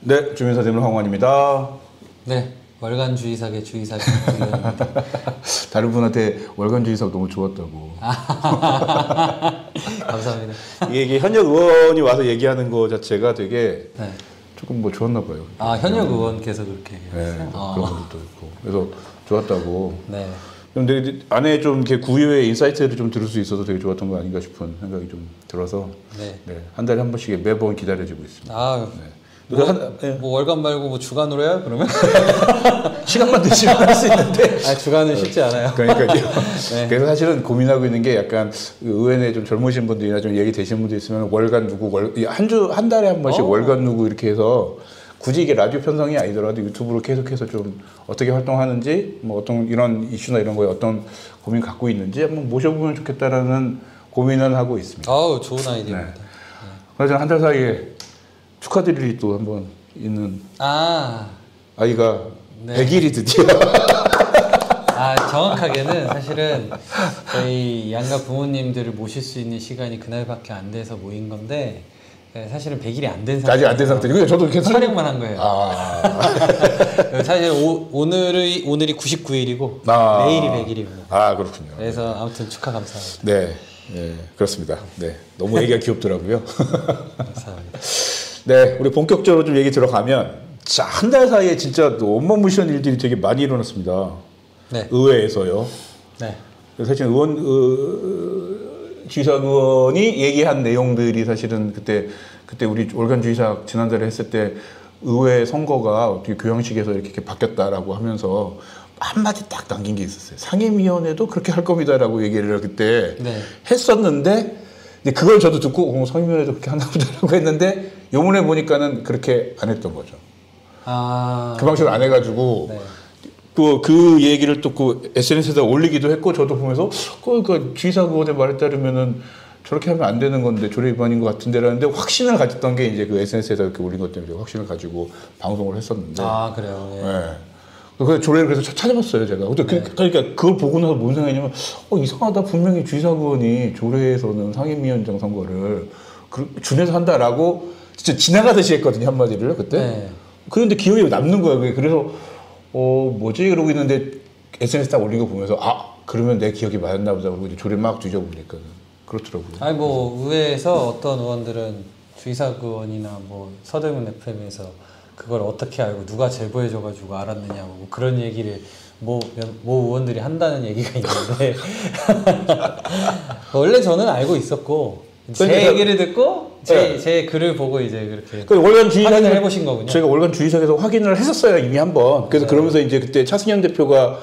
네, 주민사 대물 황원입니다. 네, 월간 주의사계 주의사계 주의사입니다. 다른 분한테 월간 주의사가 너무 좋았다고. 감사합니다. 이게 현역 의원이 와서 얘기하는 거 자체가 되게 네. 조금 뭐 좋았나 봐요. 아, 현역 의원께서 그렇게 네, 얘기했어요? 그런 것도 있고. 그래서 좋았다고. 네. 근데 안에 좀 이렇게 구의회 인사이트를 좀 들을 수 있어서 되게 좋았던 거 아닌가 싶은 생각이 좀 들어서 네. 한 달에 한 번씩 매번 기다려지고 있습니다. 아, 네. 뭐 월간 말고 뭐 주간으로 해요? 그러면? 시간만 되시면 할 수 있는데. 아, 주간은 쉽지 않아요. 그러니까요. 네. 그래서 사실은 고민하고 있는 게 약간 의원에 좀 젊으신 분들이나 좀 얘기 되신 분들 있으면 월간 누구 한 달에 한 번씩 월간 누구 이렇게 해서 굳이 이게 라디오 편성이 아니더라도 유튜브로 계속해서 좀 어떻게 활동하는지 뭐 어떤 이런 이슈나 이런 거에 어떤 고민 갖고 있는지 한번 모셔보면 좋겠다라는 고민은 하고 있습니다. 아우, 좋은 아이디어입니다. 네. 그래서 한 달 사이에 축하드릴 일이 또 한번 있는 아이가 네. 100일이 드디어 아, 정확하게는 사실은 저희 양가 부모님들을 모실 수 있는 시간이 그날밖에 안 돼서 모인 건데 사실은 100일이 안 된 상태. 아직 안 된 상태니까 저도 계속 촬영만 한 거예요. 사실 오늘이 99일이고 내일이 100일입니다. 아, 그렇군요. 그래서 아무튼 축하 감사합니다. 네, 네, 그렇습니다. 네, 너무 얘기가 귀엽더라고요. 감사합니다. 네, 우리 본격적으로 좀 얘기 들어가면 자, 한 달 사이에 진짜 어마무시한 일들이 되게 많이 일어났습니다. 네. 의회에서요. 네. 사실 주의사 의원이 얘기한 내용들이 사실은 그때 우리 월간 주의사 지난달에 했을 때 의회 선거가 어떻게 교양식에서 이렇게 바뀌었다라고 하면서 한마디 딱 남긴 게 있었어요. 상임위원회도 그렇게 할 겁니다라고 얘기를 그때 했었는데 근데 그걸 저도 듣고 상임위원회도 그렇게 한다 보다라고 했는데 요번에 보니까는 그렇게 안 했던 거죠. 그 방식으로 안 해가지고 그 얘기를 또 그 SNS에다 올리기도 했고 저도 보면서 그 주의사 의원의 말에 따르면은 저렇게 하면 안 되는 건데 조례 위반인 것 같은데라는데 확신을 가졌던 게 이제 그 SNS에다 이렇게 올린 것 때문에 확신을 가지고 방송을 했었는데. 아, 그래요. 예. 네. 그래서 조례를 그래서 찾아봤어요 제가. 그러니까 그걸 보고 나서 뭔 생각이냐면 이상하다. 분명히 주의사 의원이 조례에서는 상임위원장 선거를 준해서 한다라고 진짜 지나가듯이 했거든요 한마디를 그때. 네. 그런데 기억이 남는 거예요. 그래서 뭐지 그러고 있는데 SNS 딱 올린 거 보면서 그러면 내 기억이 맞았나 보다 그러고 이제 조례 막 뒤져보니까 그렇더라고요. 아니 뭐 의회에서 어떤 의원들은 주의사 의원이나 뭐 서대문 FM에서 그걸 어떻게 알고 누가 제보해줘가지고 알았느냐 뭐 그런 얘기를 모 의원들이 한다는 얘기가 있는데 원래 저는 알고 있었고 제 얘기를 듣고 제 글을 보고 이제 그렇게 월간 주의사 확인을 해보신 거군요. 제가 월간 주의사에서 확인을 했었어요 이미 한번. 그래서 그러면서 이제 그때 차승현 대표가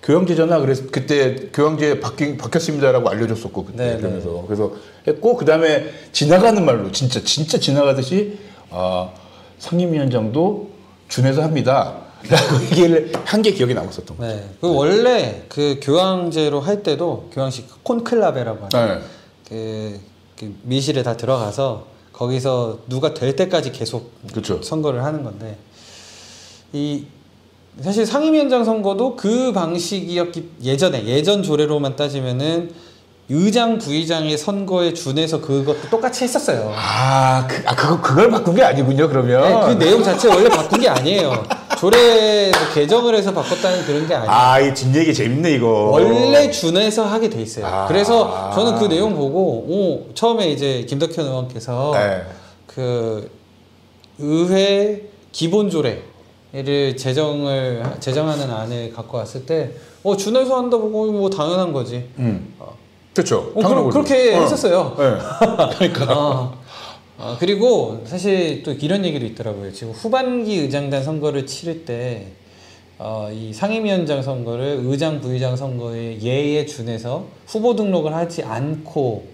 교양제잖아. 그래서 그때 교양제 바뀌었습니다라고 알려줬었고 그때 그러면서 그래서 했고 그 다음에 지나가는 말로 진짜 지나가듯이 상임위원장도 준해서 합니다. 라고 얘기를 한 게 기억이 남았었던 거죠. 네. 그 원래 그 교양제로 할 때도 교양식 콘클라베라고 하는 그 밀실에 다 들어가서 거기서 누가 될 때까지 계속 선거를 하는 건데 사실 상임위원장 선거도 그 방식이었기 예전 조례로만 따지면은 의장 부의장의 선거에 준해서 그것도 똑같이 했었어요. 그걸 바꾼 게 아니군요 그러면. 네, 그 내용 자체 원래 바꾼 게 아니에요. 조례 개정을 해서 바꿨다는 그런 게 아니에요. 이 뒷얘기 재밌네 이거. 원래 준해서 하게 돼 있어요. 그래서 저는 그 내용 보고 처음에 이제 김덕현 의원께서 그 의회 기본 조례를 제정하는 안을 갖고 왔을 때 준해서 한다 보고 뭐 당연한 거지. 그렇죠. 그렇게 했었어요. 네. 그러니까. 그리고 사실 또 이런 얘기도 있더라고요. 지금 후반기 의장단 선거를 치를 때 이 상임위원장 선거를 의장 부의장 선거의 예에 준해서 후보 등록을 하지 않고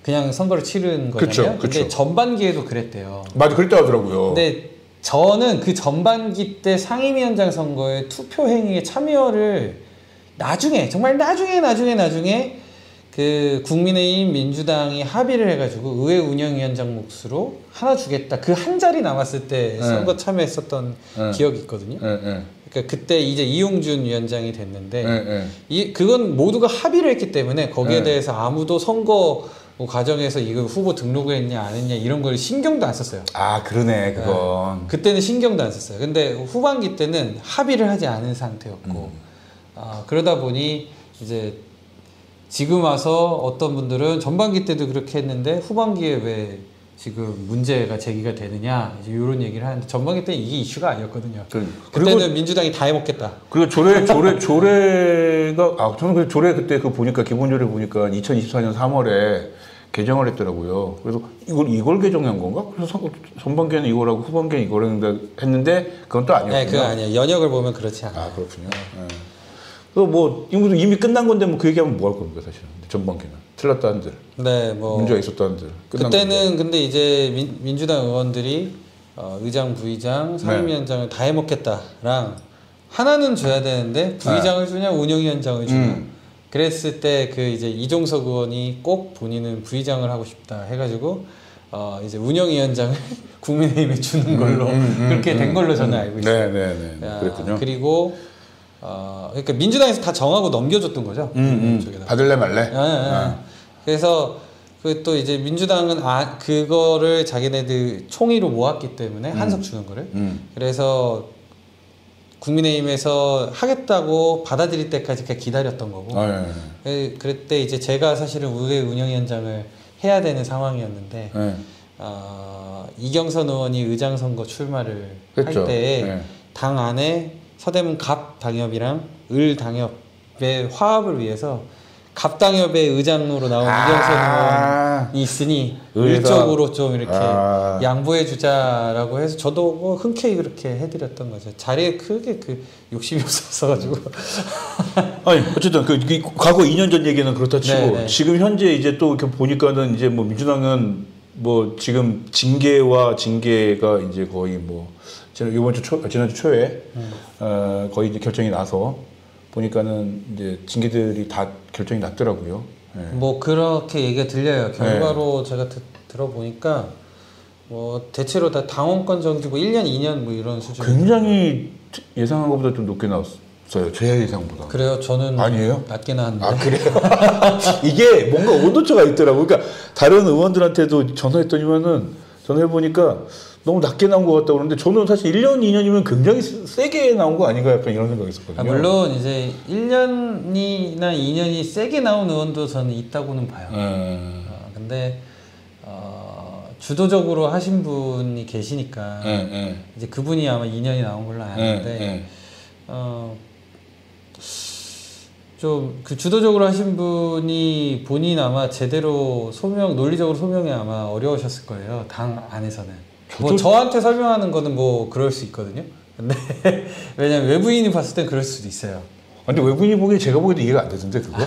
그냥 선거를 치른 거잖아요. 근데 전반기에도 그랬대요. 맞아, 그랬다 하더라고요. 근데 저는 그 전반기 때 상임위원장 선거의 투표 행위에 참여를 정말 나중에 그 국민의힘 민주당이 합의를 해가지고 의회 운영위원장 몫으로 하나 주겠다. 그 한 자리 남았을 때 선거 참여했었던 기억이 있거든요. 그러니까 그때 이제 이용준 위원장이 됐는데 그건 모두가 합의를 했기 때문에 거기에 대해서 아무도 선거 뭐 과정에서 이거 후보 등록을 했냐 안 했냐 이런 걸 신경도 안 썼어요. 아 그러네 그건. 그때는 신경도 안 썼어요. 근데 후반기 때는 합의를 하지 않은 상태였고 그러다 보니 이제 지금 와서 어떤 분들은 전반기 때도 그렇게 했는데 후반기에 왜 지금 문제가 제기가 되느냐 이제 이런 얘기를 하는데 전반기 때는 이게 이슈가 아니었거든요. 그때는 민주당이 다 해먹겠다. 그리고 조례가 저는 그 조례 그때 그 보니까 기본 조례 보니까 2024년 3월에 개정을 했더라고요. 그래서 이걸 개정한 건가? 그래서 전반기에는 이거라고 후반기에는 이걸 했는데 그건 또 아니었군요. 네, 그건 아니에요. 연역을 보면 그렇지 않아요. 아 그렇군요. 네. 뭐 이미 끝난 건데 뭐 그 얘기하면 뭐 할 겁니까 사실은 전반기는 틀렸다 한들. 네, 뭐 문제가 있었다 한들. 그때는 건데. 근데 이제 민주당 의원들이 의장, 부의장, 상임위원장을 다 해먹겠다랑 하나는 줘야 되는데 부의장을 주냐 운영위원장을 주냐. 그랬을 때 그 이제 이종석 의원이 꼭 본인은 부의장을 하고 싶다 해가지고 이제 운영위원장을 국민의힘에 주는 걸로 그렇게 된 걸로 저는 알고 있어요. 네, 그랬군요. 그리고 그러니까 민주당에서 다 정하고 넘겨줬던 거죠. 받을래 말래. 네. 그래서 그 또 이제 민주당은 그거를 자기네들 총의로 모았기 때문에 한석 주는 거를 그래서 국민의힘에서 하겠다고 받아들일 때까지 그냥 기다렸던 거고. 그때 이제 제가 사실은 의회 운영위원장을 해야 되는 상황이었는데 이경선 의원이 의장 선거 출마를 할 때 당 안에 서대문 갑 당협이랑 을 당협의 화합을 위해서 갑 당협의 의장으로 나온 이경선 의원이 있으니 을쪽으로 좀 이렇게 양보해 주자라고 해서 저도 뭐 흔쾌히 그렇게 해드렸던 거죠. 자리에 크게 그 욕심이 없었어가지고. 아니 어쨌든 그 과거 2년 전 얘기는 그렇다 치고 지금 현재 이제 또 이렇게 보니까는 이제 뭐 민주당은 뭐 지금 징계가 이제 거의 뭐 지난주 초에 거의 이제 결정이 나서 보니까는 이제 징계들이 다 결정이 났더라고요. 뭐 그렇게 얘기가 들려요. 결과로 제가 들어보니까 뭐 대체로 다 당원권 정지 뭐 1년, 2년 뭐 이런 수준. 굉장히 예상한 것보다 좀 높게 나왔어요. 제 예상보다. 그래요? 저는 아니에요? 낮게 나왔는데. 아 그래요? 이게 뭔가 온도차가 있더라고. 그러니까 다른 의원들한테도 전화해보니까 너무 낮게 나온 것 같다고 그러는데 저는 사실 1년, 2년이면 굉장히 세게 나온 거 아닌가 약간 이런 생각이 있었거든요. 물론 이제 1년이나 2년이 세게 나온 의원도 저는 있다고는 봐요. 근데 주도적으로 하신 분이 계시니까 이제 그분이 아마 2년이 나온 걸로 아는데 좀 그 주도적으로 하신 분이 본인 아마 제대로 논리적으로 소명이 아마 어려우셨을 거예요. 당 안에서는. 뭐 저한테 설명하는 거는 뭐 그럴 수 있거든요. 근데 왜냐면 외부인이 봤을 땐 그럴 수도 있어요. 근데 외부인이 보기에 제가 보기에도 이해가 안 되던데 그거?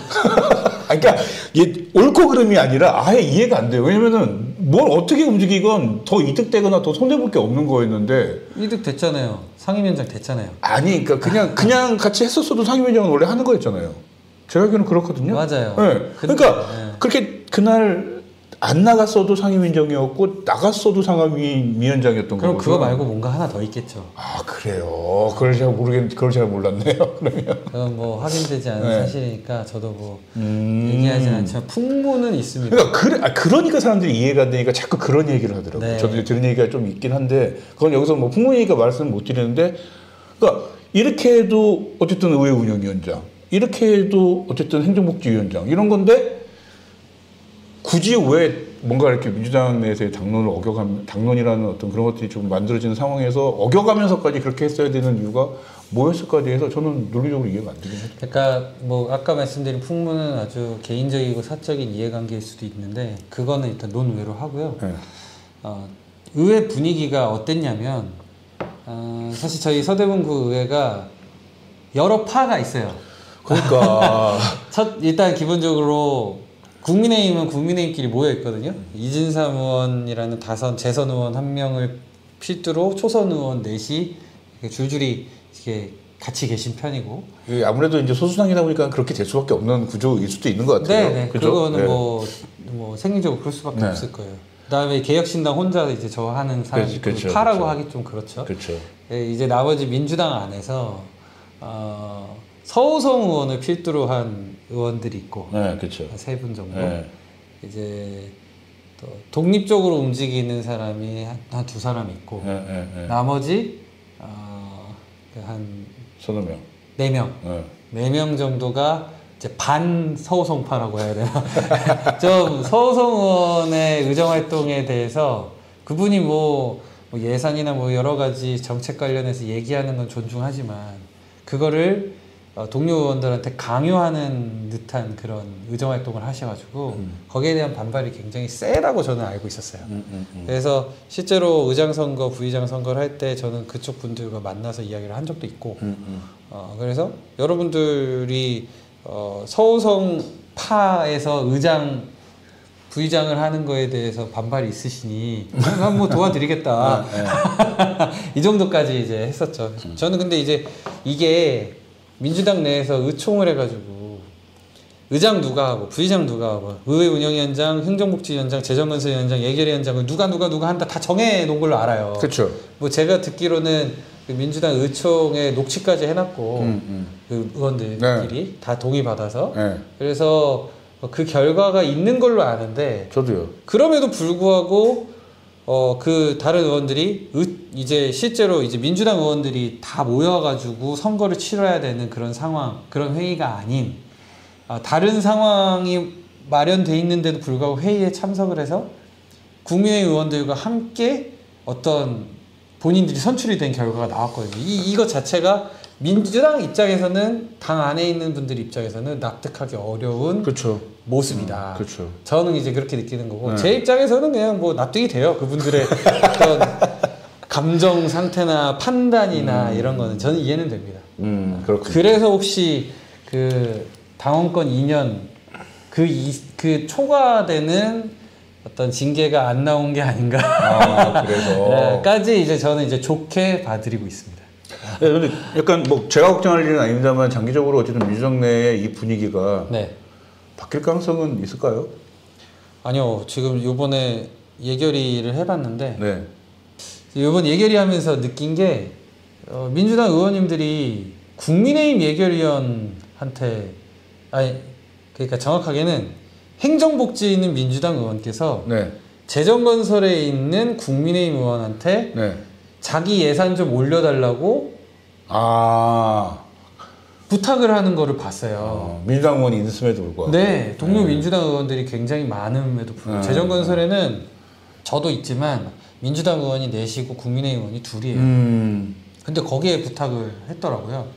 그러니까 이게 옳고 그름이 아니라 아예 이해가 안 돼요. 왜냐면은 뭘 어떻게 움직이건 더 이득되거나 더 손해볼 게 없는 거였는데 이득 됐잖아요. 상임위원장 됐잖아요. 아니 그러니까 그냥 같이 했었어도 상임위원장은 원래 하는 거였잖아요. 제가 알기로는 그렇거든요. 맞아요. 네. 그러니까 그렇게 그날 안 나갔어도 상임위원장이었고 나갔어도 상임위원장이었던 거고. 그럼 그거 말고 뭔가 하나 더 있겠죠. 아 그래요. 그걸 잘 몰랐네요. 그러면. 그건 뭐 확인되지 않은 사실이니까 저도 뭐 얘기하진 않지만 풍문은 있습니다. 그러니까 사람들이 이해가 안 되니까 자꾸 그런 얘기를 하더라고요. 저도 들은 얘기가 좀 있긴 한데 그건 여기서 뭐 풍문이니까 말씀 못 드리는데 그러니까 이렇게 해도 어쨌든 의회 운영위원장, 이렇게 해도 어쨌든 행정복지위원장 이런 건데. 굳이 왜 뭔가 이렇게 민주당 내에서의 당론이라는 어떤 그런 것들이 좀 만들어지는 상황에서 어겨가면서까지 그렇게 했어야 되는 이유가 뭐였을까에 대해서 저는 논리적으로 이해가 안 되긴 했죠. 그러니까 뭐 아까 말씀드린 풍문은 아주 개인적이고 사적인 이해관계일 수도 있는데 그거는 일단 논외로 하고요. 의회 분위기가 어땠냐면 사실 저희 서대문구 의회가 여러 파가 있어요. 그러니까 일단 기본적으로 국민의힘은 국민의힘끼리 모여 있거든요. 이진삼 의원이라는 재선 의원 1명을 필두로 초선 의원 넷이 줄줄이 이렇게 같이 계신 편이고. 아무래도 이제 소수당이다 보니까 그렇게 될 수밖에 없는 구조일 수도 있는 것 같아요. 네, 그거는 뭐 생리적으로 그럴 수밖에 없을 거예요. 그다음에 개혁신당 혼자 이제 저 하는 사람 파라고 하기 좀 그렇죠. 이제 나머지 민주당 안에서 서우성 의원을 필두로 한 의원들이 있고 세 분 정도. 이제 또 독립적으로 움직이는 사람이 한 두 사람 있고 나머지 한 서너 명. 4명. 4명 정도가 이제 반 서우성파라고 해야 되나? 좀 서우성 의원의 의정 활동에 대해서 그분이 뭐 예산이나 뭐 여러 가지 정책 관련해서 얘기하는 건 존중하지만 그거를 동료 의원들한테 강요하는 듯한 그런 의정 활동을 하셔가지고 거기에 대한 반발이 굉장히 세다고 저는 알고 있었어요. 그래서 실제로 의장 선거, 부의장 선거를 할 때 저는 그쪽 분들과 만나서 이야기를 한 적도 있고, 그래서 여러분들이 서우성파에서 의장, 부의장을 하는 거에 대해서 반발이 있으시니 난 뭐 도와드리겠다. 이 정도까지 이제 했었죠. 저는 근데 이제 이게 민주당 내에서 의총을 해가지고 의장 누가 하고 부의장 누가 하고 의회 운영위원장, 행정복지위원장, 재정건설위원장, 예결위원장을 누가 한다 다 정해 놓은 걸로 알아요. 그렇죠. 뭐 제가 듣기로는 그 민주당 의총에 녹취까지 해놨고 그 의원들끼리 네. 다 동의받아서 네. 그래서 그 결과가 있는 걸로 아는데 저도요. 그럼에도 불구하고 그 다른 의원들이 이제 실제로 이제 민주당 의원들이 다 모여가지고 선거를 치러야 되는 그런 상황, 그런 회의가 아닌 다른 상황이 마련돼 있는데도 불구하고 회의에 참석을 해서 국민의힘 의원들과 함께 어떤 본인들이 선출이 된 결과가 나왔거든요. 이것 자체가 민주당 입장에서는 당 안에 있는 분들 입장에서는 납득하기 어려운 그렇죠. 모습이다. 그렇죠. 저는 이제 그렇게 느끼는 거고 제 입장에서는 그냥 뭐 납득이 돼요. 그분들의 어떤 감정 상태나 판단이나 이런 거는 저는 이해는 됩니다. 그렇군요. 그래서 혹시 그 당원권 2년 그 초과되는 어떤 징계가 안 나온 게 아닌가. 그래서 까지 이제 저는 이제 좋게 봐드리고 있습니다. 네, 근데 약간 뭐 제가 걱정할 일은 아닙니다만 장기적으로 어쨌든 민주당 내의 이 분위기가 네. 바뀔 가능성은 있을까요? 아니요. 지금 요번에 예결위를 해봤는데 네. 이번 예결위 하면서 느낀 게 민주당 의원님들이 국민의힘 예결위원한테 그러니까 정확하게는 행정복지에 있는 민주당 의원께서 네. 재정건설에 있는 국민의힘 의원한테 네. 자기 예산 좀 올려달라고 부탁을 하는 거를 봤어요. 민주당 의원이 있음에도 불구하고. 네, 동료 민주당 의원들이 굉장히 많음에도 불구하고 재정건설에는 저도 있지만 민주당 의원이 넷이고 국민의힘 의원이 둘이에요. 근데 거기에 부탁을 했더라고요.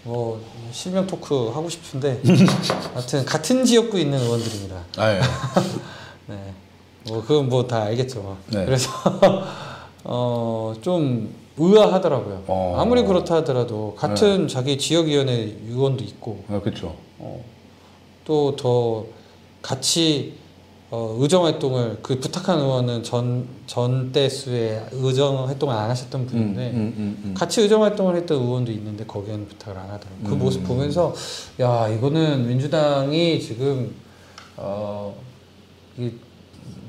뭐 실명 토크 하고 싶은데 하여튼 같은 지역구에 있는 의원들입니다. 예. 네, 뭐 그건 뭐 다 알겠죠. 네. 그래서 좀 의아하더라고요. 아무리 그렇다 하더라도 같은 자기 지역위원회 의원도 있고, 그렇죠. 또 더 같이 의정활동을 그 부탁한 의원은 전 때수에 의정활동을 안 하셨던 분인데 같이 의정활동을 했던 의원도 있는데 거기에는 부탁을 안 하더라고요. 그 모습 보면서 야 이거는 민주당이 지금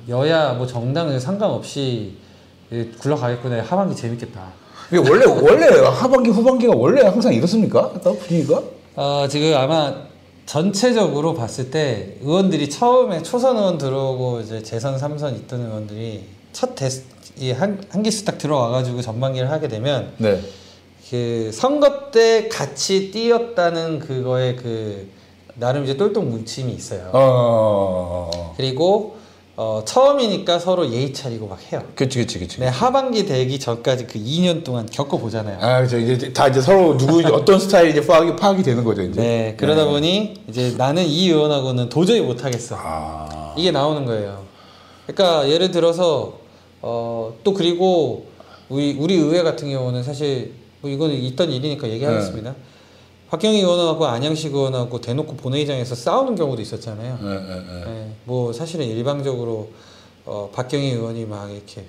여야 뭐 정당 상관없이 굴러가겠구나. 하반기 재밌겠다. 이게 원래 하반기 후반기가 원래 항상 이렇습니까? 분위기가? 지금 아마 전체적으로 봤을 때 의원들이 처음에 초선 의원 들어오고 이제 재선 3선 있던 의원들이 첫 한 기수 딱 들어와가지고 전반기를 하게 되면 네. 그 선거 때 같이 뛰었다는 그거에 그 나름 이제 똘똘 뭉침이 있어요. 그리고 처음이니까 서로 예의 차리고 막 해요. 그치. 네, 하반기 되기 전까지 그 2년 동안 겪어보잖아요. 그렇죠. 이제 다 이제 서로 누구 어떤 스타일이 이제 파악이 되는 거죠, 이제. 네, 그러다 보니 이제 나는 이 의원하고는 도저히 못하겠어. 이게 나오는 거예요. 그러니까 예를 들어서 또 그리고 우리 의회 같은 경우는 사실 뭐 이거는 있던 일이니까 얘기하겠습니다. 박경희 의원하고 안양식 의원하고 대놓고 본회의장에서 싸우는 경우도 있었잖아요. 네, 뭐 사실은 일방적으로 박경희 의원이 막 이렇게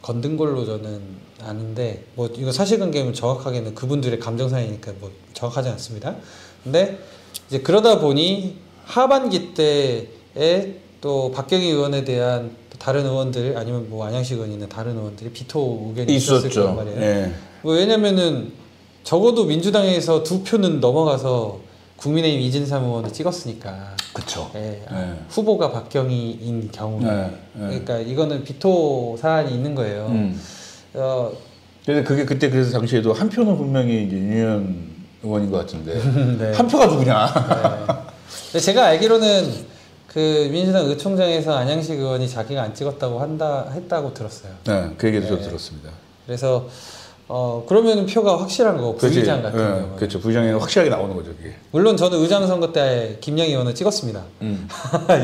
건든 걸로 저는 아는데 뭐 이거 사실관계는 정확하게는 그분들의 감정사이니까 뭐 정확하지 않습니다. 근데 이제 그러다 보니 하반기 때에 또 박경희 의원에 대한 다른 의원들 아니면 뭐 안양식 의원이나 다른 의원들이 비토 의견이 있었을 거란 말이에요. 뭐 왜냐면은 적어도 민주당에서 2표는 넘어가서 국민의힘 이진삼 의원을 찍었으니까. 그쵸. 예, 네. 후보가 박경희인 경우는 네. 그러니까 이거는 비토 사안이 있는 거예요. 근데 그게 그때 그래서 당시에도 한 표는 분명히 이제 윤희연 의원인 것 같은데 네. 한 표가 누구냐? 네. 근데 제가 알기로는 그 민주당 의총장에서 안양식 의원이 자기가 안 찍었다고 했다고 들었어요. 네, 그 얘기도 네. 저도 들었습니다. 그래서 그러면 표가 확실한 거고 부의장 같은 네, 경우는. 그렇죠. 부의장에는 확실하게 나오는 거죠, 그게. 물론 저는 의장 선거 때 김영희 의원을 찍었습니다.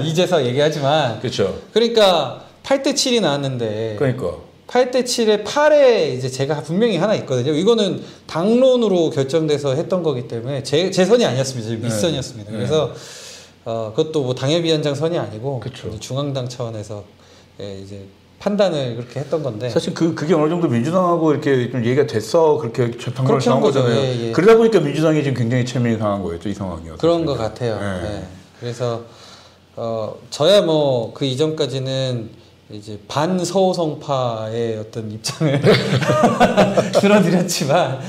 이제서 얘기하지만 그렇죠. 그러니까 8대 7이 나왔는데 그러니까 8대 7에 8에 이제 제가 분명히 하나 있거든요. 이거는 당론으로 결정돼서 했던 거기 때문에 제 선이 아니었습니다. 밑선이었습니다. 네. 그래서 그것도 뭐 당협위원장 선이 아니고 그쵸. 중앙당 차원에서 이제 판단을 그렇게 했던 건데 사실 그게 어느 정도 민주당하고 이렇게 좀 얘기가 됐어 그렇게 전망을 그렇게 한 나온 거죠. 거잖아요. 예, 예. 그러다 보니까 민주당이 지금 굉장히 체면이 강한 거였죠, 이 상황이어서. 그런 것 같아요. 네. 네. 그래서 저야 뭐 그 이전까지는 이제 반서호성파의 어떤 입장을 들어드렸지만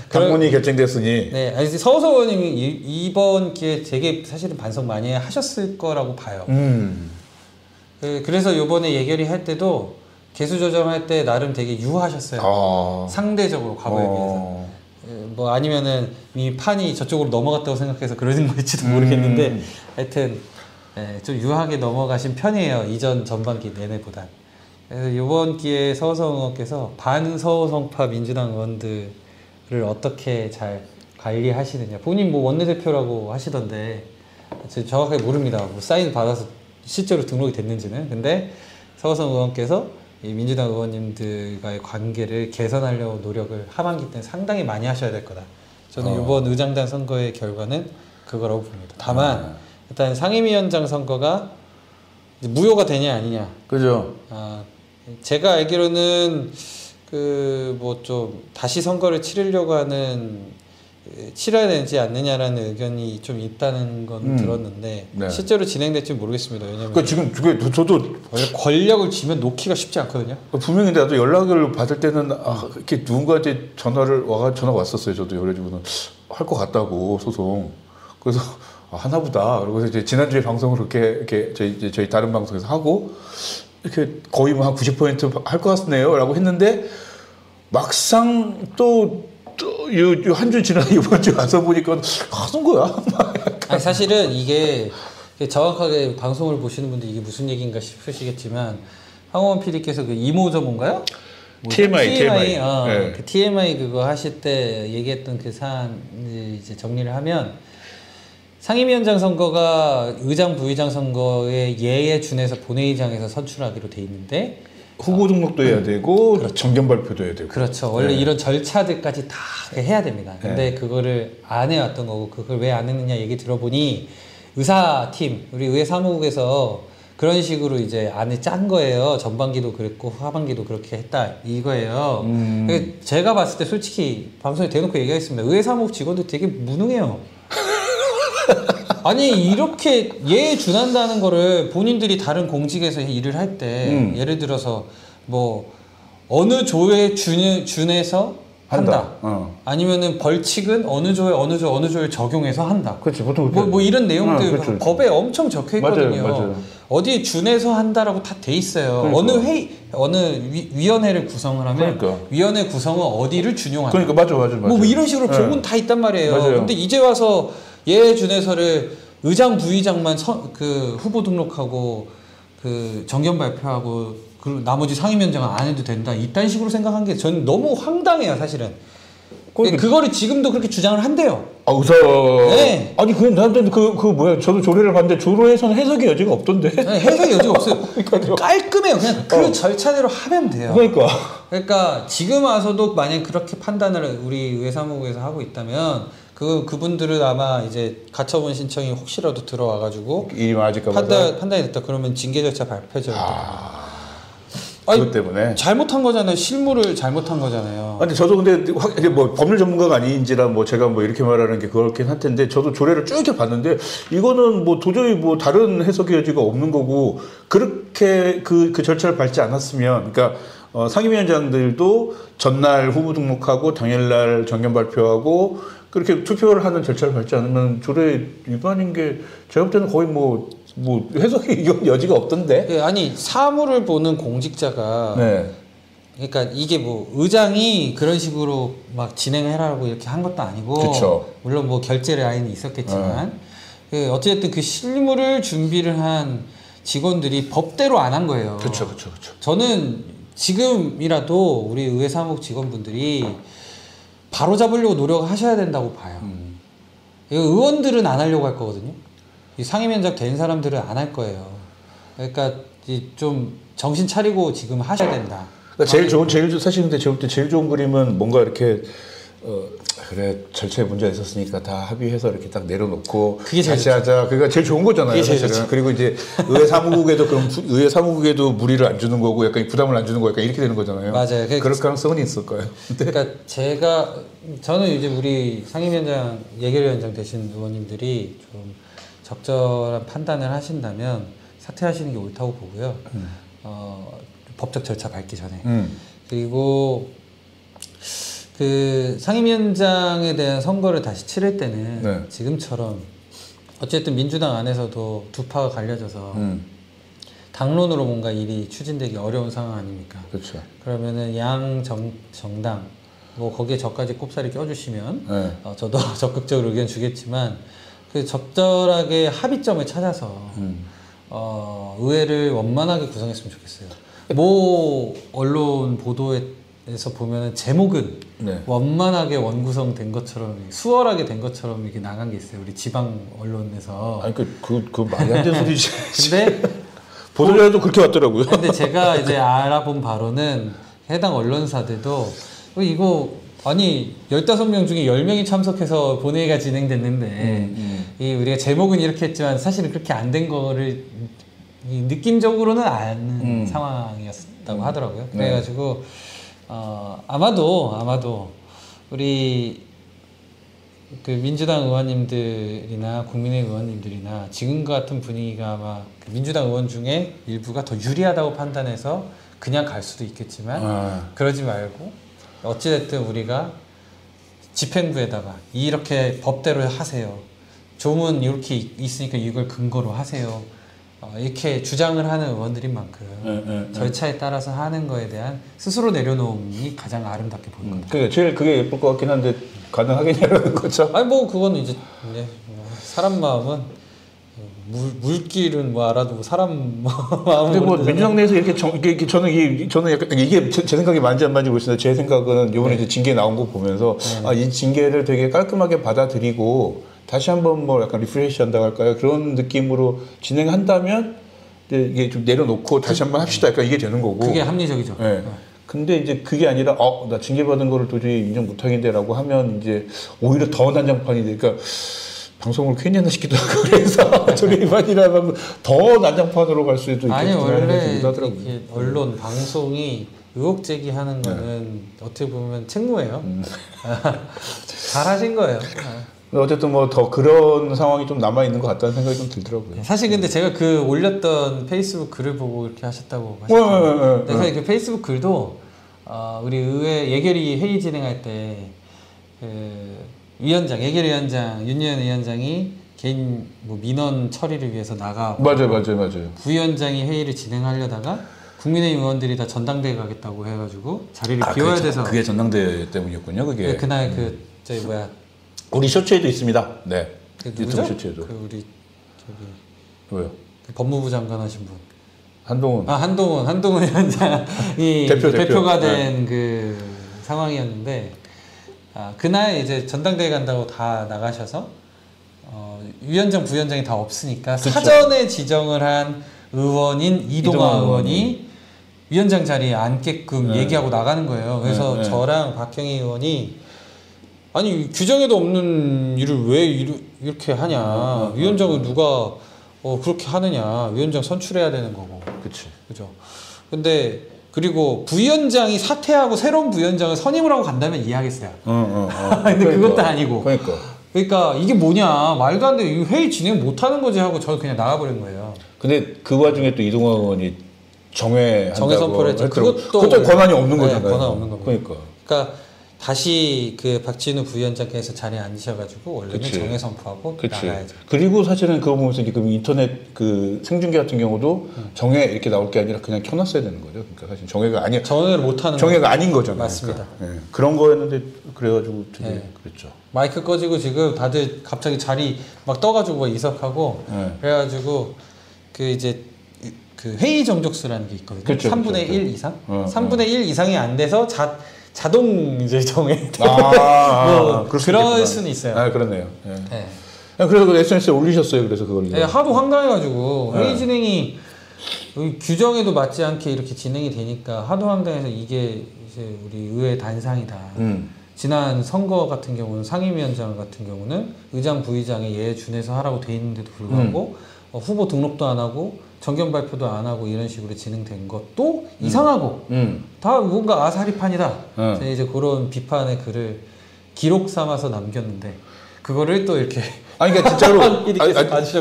당문이 결정됐으니 네, 아니 서호성 의원님이 이번 기회에 되게 사실은 반성 많이 하셨을 거라고 봐요. 그래서 요번에 예결위 할 때도 개수 조정할 때 나름 되게 유하셨어요. 상대적으로 과거에 비해서. 뭐 아니면은 이미 판이 저쪽으로 넘어갔다고 생각해서 그러는 거일지도 모르겠는데 하여튼 좀 유하게 넘어가신 편이에요. 이전 전반기 내내보다. 그래서 이번 기회에 서호성 의원께서 반서호성파 민주당 의원들을 어떻게 잘 관리하시느냐. 본인 뭐 원내대표라고 하시던데 제가 정확하게 모릅니다. 뭐 사인 받아서 실제로 등록이 됐는지는. 근데 서호성 의원께서 이 민주당 의원님들과의 관계를 개선하려고 노력을 하반기 때는 상당히 많이 하셔야 될 거다. 저는 이번 의장단 선거의 결과는 그거라고 봅니다. 다만 일단 상임위원장 선거가 이제 무효가 되냐 아니냐. 그죠. 제가 알기로는 그 뭐 좀 다시 선거를 치러야 되지 않느냐라는 의견이 좀 있다는 건 들었는데 네. 실제로 진행될지 모르겠습니다. 왜냐면 그러니까 지금 그게 저도 원래 권력을 쥐면 놓기가 쉽지 않거든요. 분명히 나도 연락을 받을 때는 이렇게 누군가한테 전화 왔었어요. 저도 그래가지고는 할 것 같다고 소송. 그래서 하나보다. 그리고 이제 지난주에 방송을 이렇게 저희 다른 방송에서 하고 이렇게 거의 뭐 한 90% 할 것 같네요라고 했는데 막상 또 한 주 지나 이번 주 와서 보니까 하는 거야. 아니 사실은 이게 정확하게 방송을 보시는 분들 이게 무슨 얘기인가 싶으시겠지만 황호원 PD께서 그 이모저모인가요? TMI. 네. 그 TMI 그거 하실 때 얘기했던 그 사안 이제 정리를 하면 상임위원장 선거가 의장 부의장 선거의 예에 준해서 본회의장에서 선출하기로 돼 있는데 후보 등록도 해야 되고 정견 발표도 해야 되고. 그렇죠. 원래 이런 절차들까지 다 해야 됩니다. 근데 그거를 안 해왔던 거고 그걸 왜 안 했느냐 얘기 들어보니 의사팀 우리 의회 사무국에서 그런 식으로 이제 안을 짠 거예요. 전반기도 그랬고 하반기도 그렇게 했다 이거예요. 제가 봤을 때 솔직히 방송에 대놓고 얘기하겠습니다. 의회 사무국 직원들 되게 무능해요. 아니 이렇게 예에 준한다는 거를 본인들이 다른 공직에서 일을 할 때 예를 들어서 뭐 어느 조에 준해서 한다. 아니면은 벌칙은 어느 조에 적용해서 한다. 그렇지 보통 뭐 이런 내용들 그렇죠. 법에 엄청 적혀 있거든요. 맞아요. 어디에 준해서 한다라고 다 돼 있어요. 그러니까. 어느 위원회를 구성을 하면 그러니까. 위원회 구성은 어디를 준용한다. 그러니까 맞아. 뭐 이런 식으로 교훈 다 있단 말이에요. 맞아요. 근데 이제 와서 예에 준해서를 의장 부의장만 그 후보 등록하고 그 정견 발표하고 그 나머지 상임위원장은 안 해도 된다. 이딴 식으로 생각한 게 저는 너무 황당해요, 사실은. 그거를 지금도 그렇게 주장을 한대요. 의사. 네. 아니 그건 나한테 그 뭐야? 저도 조례를 봤는데 조례에서는 해석의 여지가 없던데. 네, 해석의 여지가 없어요. 그러니까요. 깔끔해요. 그냥 그 절차대로 하면 돼요. 그러니까 지금 와서도 만약 그렇게 판단을 우리 의회 사무국에서 하고 있다면 그분들은 아마 이제 가처분 신청이 혹시라도 들어와가지고 일이 많아질까 봐 판단이 됐다 그러면 징계 절차 발표죠. 그것 때문에 잘못한 거잖아요. 실무를 잘못한 거잖아요. 근데 저도 근데 이게 뭐 법률 전문가가 아닌지라 뭐 제가 뭐 이렇게 말하는 게 그렇긴 할 텐데 저도 조례를 쭉 이렇게 봤는데 이거는 뭐 도저히 뭐 다른 해석의 여지가 없는 거고 그렇게 그 절차를 밟지 않았으면 그러니까 상임위원장들도 전날 후보 등록하고 당일날 정견 발표하고 그렇게 투표를 하는 절차를 밟지 않으면 조례 위반인 게 제가 볼 때는 거의 뭐 해석의 여지가 없던데. 예, 아니 사무를 보는 공직자가 네. 그러니까 이게 뭐 의장이 그런 식으로 막 진행해라고 이렇게 한 것도 아니고 그쵸. 물론 뭐 결제 라인이 있었겠지만 그 어쨌든 그 실무를 준비를 한 직원들이 법대로 안 한 거예요. 그렇죠. 저는 지금이라도 우리 의회 사무국 직원분들이 바로 잡으려고 노력하셔야 된다고 봐요. 이거 의원들은 안 하려고 할 거거든요. 이 상임위원장 된 사람들은 안 할 거예요. 그러니까 좀 정신 차리고 지금 하셔야 된다. 그러니까 사실 근데 제가 볼 때 제일 좋은 그림은 뭔가 이렇게 그래 절차에 문제가 있었으니까 다 합의해서 이렇게 딱 내려놓고 그게 제일 다시 하자. 그러니까 제일 좋은 거잖아요. 그게 제일 사실은. 좋죠. 그리고 이제 의회 사무국에도 무리를 안 주는 거고 약간 부담을 안 주는 거 약간 이렇게 되는 거잖아요. 맞아요. 그럴 가능성은 있을 거예요. 그러니까 저는 이제 우리 상임위원장 예결위원장 되신 의원님들이 좀 적절한 판단을 하신다면 사퇴하시는 게 옳다고 보고요. 법적 절차 밟기 전에. 그리고 그 상임위원장에 대한 선거를 다시 치를 때는 네. 지금처럼 어쨌든 민주당 안에서도 두 파가 갈려져서 당론으로 뭔가 일이 추진되기 어려운 상황 아닙니까? 그렇죠. 그러면은 정당 뭐 거기에 저까지 꼽사리 껴주시면 네. 저도 적극적으로 의견 주겠지만 그 적절하게 합의점을 찾아서 의회를 원만하게 구성했으면 좋겠어요. 모 언론 보도에서 보면은 제목은 네. 원만하게 원구성된 것처럼 수월하게 된 것처럼 이렇게 나간 게 있어요. 우리 지방 언론에서. 아니 그 말이 안 되는 소리지. 근데 보도자료도 그렇게 왔더라고요. 근데 제가 이제 알아본 바로는 해당 언론사들도 이거 아니 15명 중에 10명이 참석해서 본회의가 진행됐는데 이 우리가 제목은 이렇게 했지만 사실은 그렇게 안 된 거를 이 느낌적으로는 아는 상황이었다고 하더라고요. 그래가지고 아마도 우리 그 민주당 의원님들이나 국민의 의원님들이나 지금 같은 분위기가 아마 그 민주당 의원 중에 일부가 더 유리하다고 판단해서 그냥 갈 수도 있겠지만 그러지 말고 어찌됐든 우리가 집행부에다가 이렇게 법대로 하세요. 조문 이렇게 있으니까 이걸 근거로 하세요. 이렇게 주장을 하는 의원들인 만큼 절차에 따라서 하는 거에 대한 스스로 내려놓음이 가장 아름답게 보일 겁니다. 그러니까 제일 그게 예쁠 것 같긴 한데 가능하겠냐는 거죠. 아니 뭐 그거는 이제 사람 마음은 물길은 뭐 알아도 사람 마음은 근데 뭐 민주당 내에서 이렇게 저는 약간 이게 제 생각이 맞는지 안 맞는지 모르겠는데 제 생각은 이번에 이제 징계 나온 거 보면서 이 징계를 되게 깔끔하게 받아들이고 다시 한번 뭐 약간 리프레시 한다고 할까요? 그런 느낌으로 진행한다면 이게 좀 내려놓고 다시 한번 합시다. 약간 이게 되는 거고. 그게 합리적이죠. 네. 근데 이제 그게 아니라 나 징계받은 거를 도저히 인정 못하겠는데라고 하면 이제 오히려 더 난장판이 되니까 방송을 괜히 하나 싶기도 하고 그래서 조례 위반이라면 더 난장판으로 갈 수도 있겠다. 아니 원래 이렇게 언론 방송이 의혹 제기하는 거는 어떻게 보면 책무예요. 잘하신 거예요. 어쨌든 뭐 더 그런 상황이 좀 남아 있는 것 같다는 생각이 좀 들더라고요. 사실 근데 제가 그 올렸던 페이스북 글을 보고 이렇게 하셨다고 하셨잖아요. 근데 사실 그 페이스북 글도 우리 의회 예결위 회의 진행할 때 그 예결위원장 윤여현 위원장이 개인 뭐 민원 처리를 위해서 나가 맞아요. 부위원장이 회의를 진행하려다가 국민의힘 의원들이 다 전당대회 가겠다고 해가지고 자리를 비워야 돼서 그게 전당대회 때문이었군요. 그게. 네, 그날 저기 뭐야 우리 쇼츠에도 있습니다. 네. 그 유튜브 누구죠? 쇼츠에도. 그 우리 저기 왜요? 그 법무부 장관 하신 분. 한동훈. 한동훈 위원장이 대표가 된 그 상황이었는데 그날 이제 전당대회 간다고 다 나가셔서 위원장 부위원장이 다 없으니까 그쵸. 사전에 지정을 한 의원인 이동화 의원이 위원장 자리에 앉게끔 얘기하고 나가는 거예요. 그래서 저랑 박형희 의원이 아니 규정에도 없는 일을 왜 이렇게 하냐. 위원장을 누가 그렇게 하느냐. 위원장 선출해야 되는 거고. 그죠. 근데 그리고 부위원장이 사퇴하고 새로운 부위원장을 선임을 하고 간다면 이해하겠어요. 근데 그것도 아니고. 그러니까 이게 뭐냐. 말도 안 돼. 회의 진행 못 하는 거지 하고 저는 그냥 나가버린 거예요. 근데 그 와중에 또 이동화 의원이 정회 선포를 했죠. 그것도 권한이 없는 거잖아요. 권한 없는 겁니다. 그러니까 다시 그 박진우 부위원장께서 자리에 앉으셔가지고 원래는 그치. 정회 선포하고 나가야죠. 그리고 사실은 그거 보면서 지금 인터넷 그 생중계 같은 경우도 정회 이렇게 나올 게 아니라 그냥 켜놨어야 되는 거죠. 그러니까 사실 정회를 못하는 정회가 아닌 거잖아요. 맞습니다. 그러니까. 예. 그런 거였는데 그래가지고 되게 그랬죠. 마이크 꺼지고 지금 다들 갑자기 자리 막 떠가지고 막 이석하고 그래가지고 그 이제 그 회의 정족수라는 게 있거든요. 그쵸, 3분의 1 이상? 3분의 1 이상이 안 돼서 자동 이제 정해. 뭐 그럴 수는 있어요. 아, 그렇네요. 예. 그래서 그 SNS에 올리셨어요. 그래서 그걸. 하도 황당해가지고 회의 진행이 규정에도 맞지 않게 이렇게 진행이 되니까 하도 황당해서 이게 이제 우리 의회 단상이다. 지난 선거 같은 경우는 상임위원장 같은 경우는 의장 부의장의 예에 준해서 하라고 돼 있는데도 불구하고 후보 등록도 안 하고 정견 발표도 안 하고 이런 식으로 진행된 것도 이상하고 다 뭔가 아사리판이다. 이제 그런 비판의 글을 기록 삼아서 남겼는데 그거를 또 이렇게 그러니까 진짜로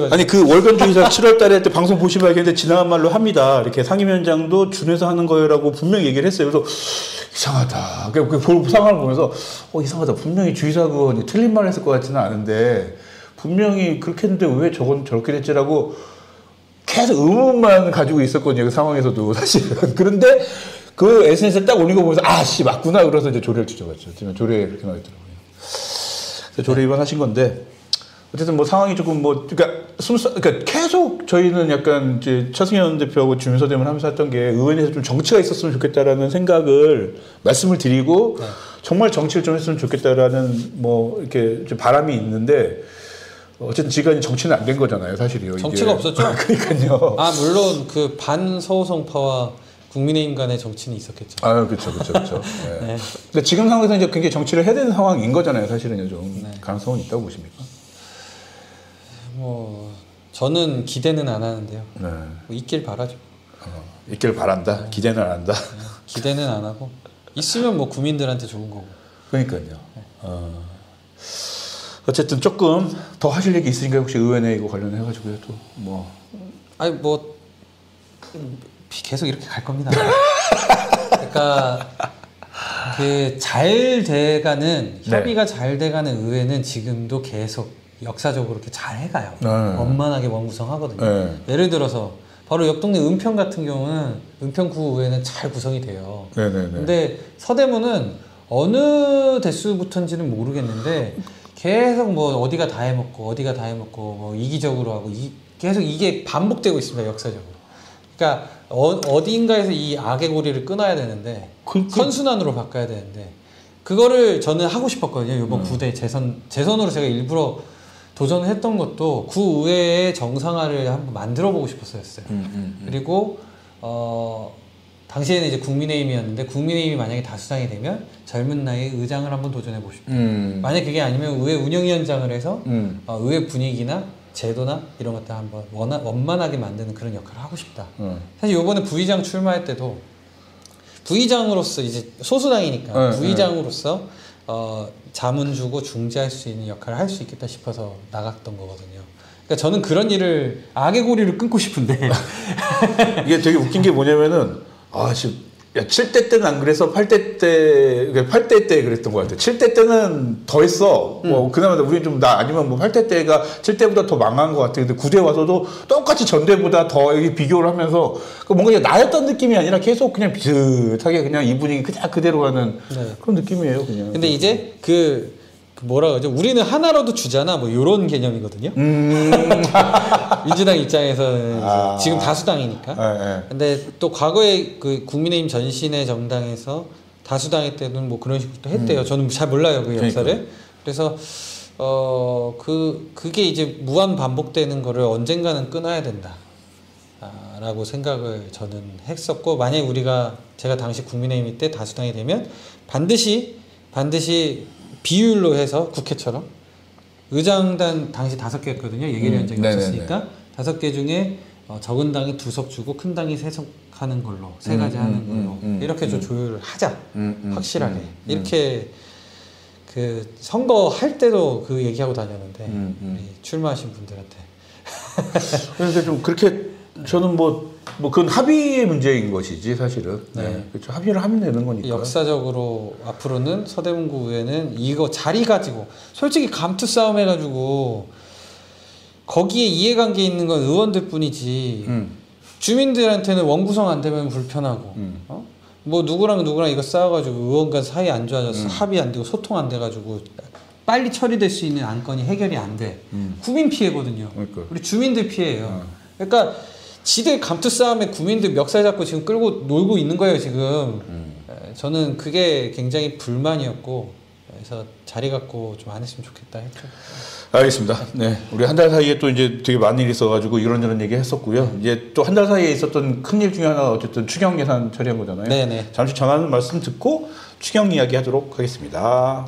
아니 그 월간주의사 7월달에 할 때 방송 보시면 알겠는데 지나간 말로 합니다. 이렇게 상임위원장도 준해서 하는 거예요라고 분명히 얘기를 했어요. 그래서 이상하다. 그 상황을 보면서 이상하다. 분명히 주의사 그거 틀린 말을 했을 것 같지는 않은데 분명히 그렇게 했는데 왜 저건 저렇게 됐지라고 계속 의문만 가지고 있었거든요. 그 상황에서도 사실은. 그런데 그 SNS에 딱 올린 거 보면서 맞구나. 그래서 이제 조례를 뒤져봤죠. 조례에 그렇게 나와있더라고요. 그래서 조례 위반하신 건데 어쨌든 뭐 상황이 조금 그러니까 계속 저희는 약간 이제 차승현 대표하고 주민서 대면 하면서 했던 게 의원에서 좀 정치가 있었으면 좋겠다라는 생각을 말씀을 드리고 정말 정치를 좀 했으면 좋겠다라는 뭐 이렇게 좀 바람이 있는데 어쨌든 지금까지 정치는 안 된 거잖아요, 사실이요. 정치가 이게. 없었죠. 그러니까요. 물론 그 반서우성파와 국민의힘 간의 정치는 있었겠죠. 그렇죠. 네. 근데 지금 상황에서 이제 굉장히 정치를 해야 되는 상황인 거잖아요, 사실은요. 좀 가능성은 있다고 보십니까? 저는 기대는 안 하는데요. 뭐 있길 바라죠. 있길 바란다. 기대는 안 한다. 기대는 안 하고 있으면 뭐 국민들한테 좋은 거고. 그러니까요. 어쨌든 조금 더 하실 얘기 있으니까 혹시 의원회 이거 관련해가지고요 또 뭐. 계속 이렇게 갈 겁니다. 그러니까 그 잘 돼가는 협의가 잘 돼가는 의회는 지금도 계속 역사적으로 이렇게 잘 해가요. 원만하게 원구성하거든요. 예를 들어서 바로 옆 동네 은평 같은 경우는 은평구 의회는 잘 구성이 돼요. 근데 서대문은 어느 대수부터인지는 모르겠는데 계속 뭐 어디가 다 해먹고 뭐 이기적으로 하고 계속 이게 반복되고 있습니다. 역사적으로. 그러니까 어디인가에서 이 악의 고리를 끊어야 되는데 선순환으로 바꿔야 되는데 그거를 저는 하고 싶었거든요. 이번 구대 재선으로 제가 일부러 도전을 했던 것도 구의회의 정상화를 한번 만들어 보고 싶었어요. 그리고 당시에는 이제 국민의힘이었는데 국민의힘이 만약에 다수당이 되면 젊은 나이에 의장을 한번 도전해 보고 싶다. 만약 그게 아니면 의회 운영위원장을 해서 의회 분위기나 제도나 이런 것들 한번 원만하게 만드는 그런 역할을 하고 싶다. 사실 이번에 부의장 출마할 때도 부의장으로서 이제 소수당이니까 부의장으로서 자문 주고 중재할 수 있는 역할을 할 수 있겠다 싶어서 나갔던 거거든요. 그러니까 저는 그런 일을 악의 고리를 끊고 싶은데 이게 되게 웃긴 게 뭐냐면은 7대 때는 안 그래서 8대 때 그랬던 것 같아요. 7대 때는 더 했어. 그나마 우리는 좀 아니면 뭐 8대 때가 7대보다 더 망한 것 같아요. 근데 9대 와서도 똑같이 전대보다 더 비교를 하면서 뭔가 나였던 느낌이 아니라 계속 그냥 비슷하게 그냥 이 분위기 그냥 그대로 가는 그런 느낌이에요, 그냥. 근데 이제 뭐라 그러죠? 우리는 하나로도 주잖아. 뭐 요런 개념이거든요. 민주당 입장에서는 지금 다수당이니까. 근데 또 과거에 그 국민의힘 전신의 정당에서 다수당일 때는 뭐 그런 식으로 또 했대요. 저는 잘 몰라요, 그 역사를. 그러니까. 그래서 그게 이제 무한 반복되는 거를 언젠가는 끊어야 된다. 라고 생각을 저는 했었고, 만약에 제가 당시 국민의힘 때 다수당이 되면 반드시 비율로 해서 국회처럼 의장단 당시 5개였거든요. 예결위원장이 없었으니까 5개 중에 적은 당이 2석 주고 큰 당이 3석 하는 걸로 3가지 하는 걸로 이렇게 좀 조율을 하자. 확실하게 이렇게 그 선거 할 때도 그 얘기하고 다녔는데 우리 출마하신 분들한테 그래서 좀 그렇게 저는 뭐 그건 합의의 문제인 것이지 사실은. 네. 그렇죠. 합의를 하면 되는 거니까. 역사적으로 앞으로는 서대문구 의회는 이거 자리 가지고 솔직히 감투 싸움 해가지고 거기에 이해관계 있는 건 의원들 뿐이지 주민들한테는 원구성 안 되면 불편하고 뭐 누구랑 이거 싸워가지고 의원 간 사이 안 좋아져서 합의 안 되고 소통 안 돼가지고 빨리 처리될 수 있는 안건이 해결이 안 돼. 국민 피해거든요. 그러니까. 우리 주민들 피해예요. 그러니까 지들 감투 싸움에 국민들 멱살 잡고 지금 끌고 놀고 있는 거예요 지금. 저는 그게 굉장히 불만이었고 그래서 자리 갖고 좀 안 했으면 좋겠다 했죠. 알겠습니다. 네, 우리 한 달 사이에 또 이제 되게 많은 일이 있어가지고 이런저런 얘기 했었고요. 이제 또 한 달 사이에 있었던 큰 일 중에 하나가 어쨌든 추경 예산 처리한 거잖아요. 네네. 잠시 전하는 말씀 듣고 추경 이야기 하도록 하겠습니다.